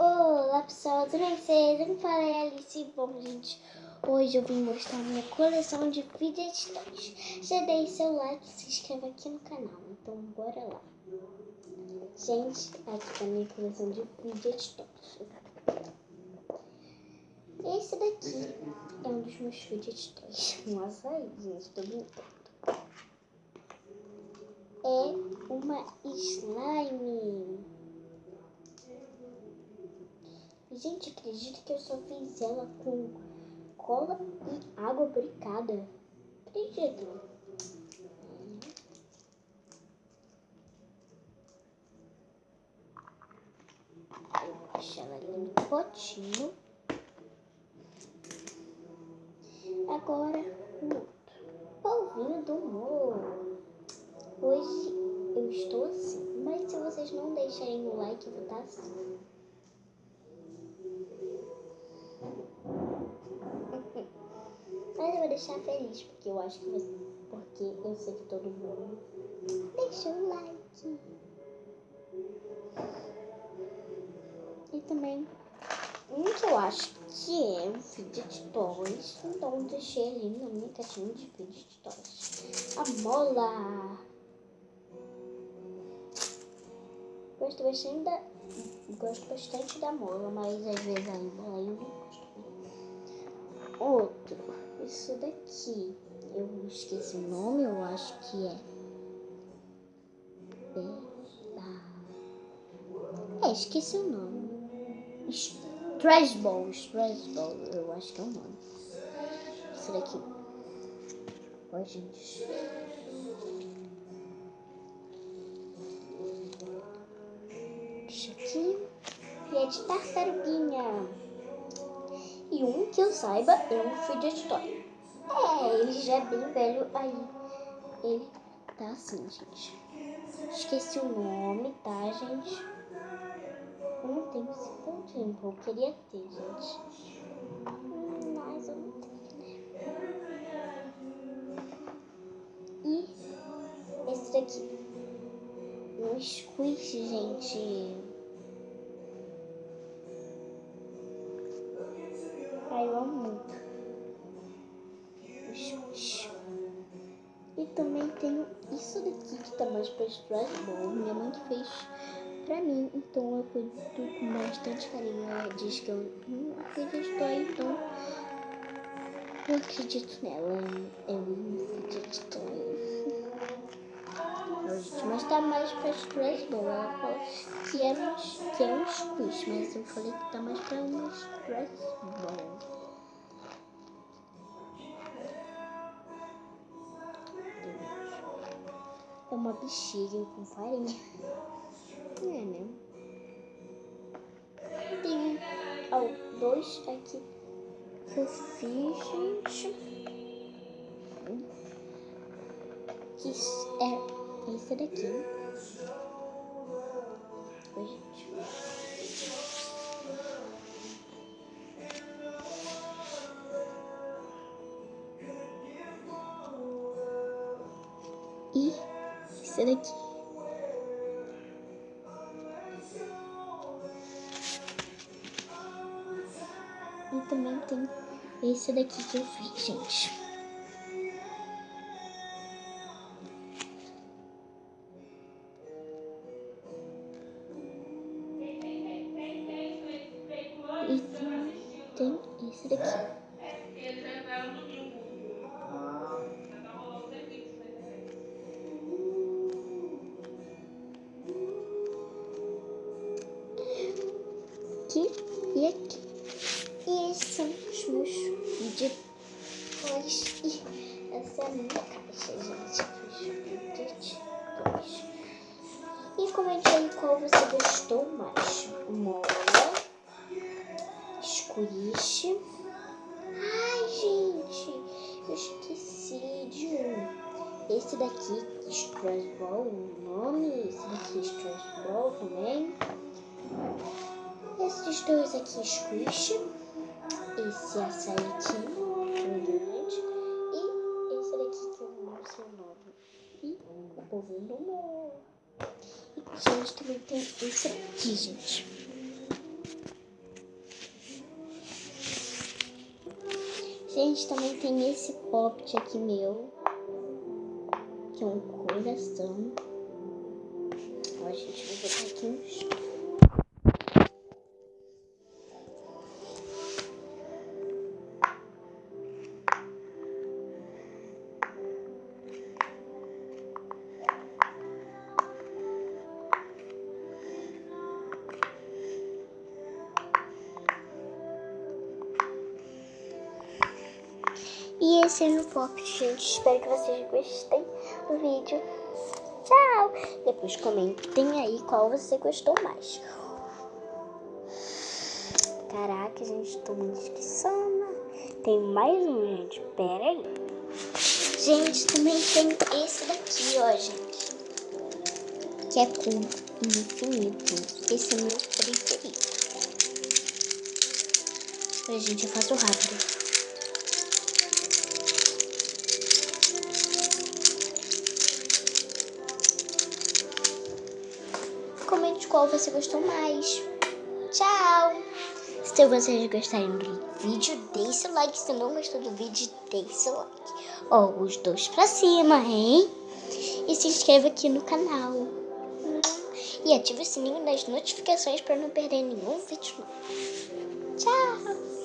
Olá pessoal, tudo bem? Vocês? Fala aí, Alice. Bom, gente, hoje eu vim mostrar minha coleção de fidget toys. Já dei seu like e se inscreva aqui no canal, então bora lá. Gente, aqui tá a minha coleção de fidget toys. Esse daqui é um dos meus fidget toys. Um açaí, gente, tô brincando. É uma slime. Gente, acredita que eu só fiz ela com cola e água bricada? Acredito. Eu deixo ela ali no potinho. Agora o outro. Polvinho do morro. Hoje eu estou assim, mas se vocês não deixarem o like, eu vou estar assim. Mas eu vou deixar feliz, porque eu acho que porque eu sei que todo mundo deixa o like. E também um que eu acho que é um fidget toys, então eu deixei ali na minha caixinha de fidget toys. A mola. Gosto bastante da mola, mas às vezes a mola eu não gosto. Outro, isso daqui, eu esqueci o nome, eu acho que é esqueci o nome. Stress Ball, eu acho que é o nome. Isso daqui. Ó, gente. Isso aqui é de tartaruguinha. E um que eu saiba é um fidget toy. Ele já é bem velho aí. Ele tá assim, gente. Esqueci o nome, tá, gente? Não tenho esse pontinho, eu queria ter, gente. Mas eu não tenho, né? E esse daqui. Um squish, gente. Ai, eu amo muito. O squish. E também tenho isso daqui que tá mais pra Stress Ball. Minha mãe que fez pra mim, então eu cuido com bastante carinho. Ela diz que eu não acredito aí, então eu acredito nela. Eu não acredito mas tá mais pra Stress Ball. Ela falou que é um squish, mas eu falei que tá mais pra uma Stress Ball. É uma bexiga com farinha. Né? Tem dois aqui que eu fiz, gente. Que é esse daqui. Oi, gente. E esse daqui. E também tem esse daqui que eu fiz, gente. E tem esse daqui. Aqui e aqui. E esses são os meus fidget toys. E essa é a minha caixa, gente. Dos fidget toys. E comente aí qual você gostou mais. Mola, squish. Ai, gente, eu esqueci de um. Esse daqui, Stress Ball, o nome. Esse daqui, Stress Ball também. Esses dois aqui, Squish. Esse açaí aqui, grande. E esse daqui que eu não sei o nome. E o povinho do morro. E, gente, também tem esse aqui, gente. gente, também tem esse poppet aqui meu, que é um coração. Ó, gente, vou botar aqui no chão. E esse é meu pop, gente. Espero que vocês gostem do vídeo. Tchau! Depois comentem aí qual você gostou mais. Caraca, gente, tô muito esquecendo. Tem mais um, gente. Pera aí. Gente, também tem esse daqui, ó, gente. Que é com infinito. Esse é meu preferido. Olha, gente, eu faço rápido. Comente qual você gostou mais. Tchau! Se vocês gostarem do vídeo, deixe o like. Se não gostou do vídeo, deixe o like. Ó, os dois pra cima, hein? E se inscreva aqui no canal. E ative o sininho das notificações para não perder nenhum vídeo novo. Tchau!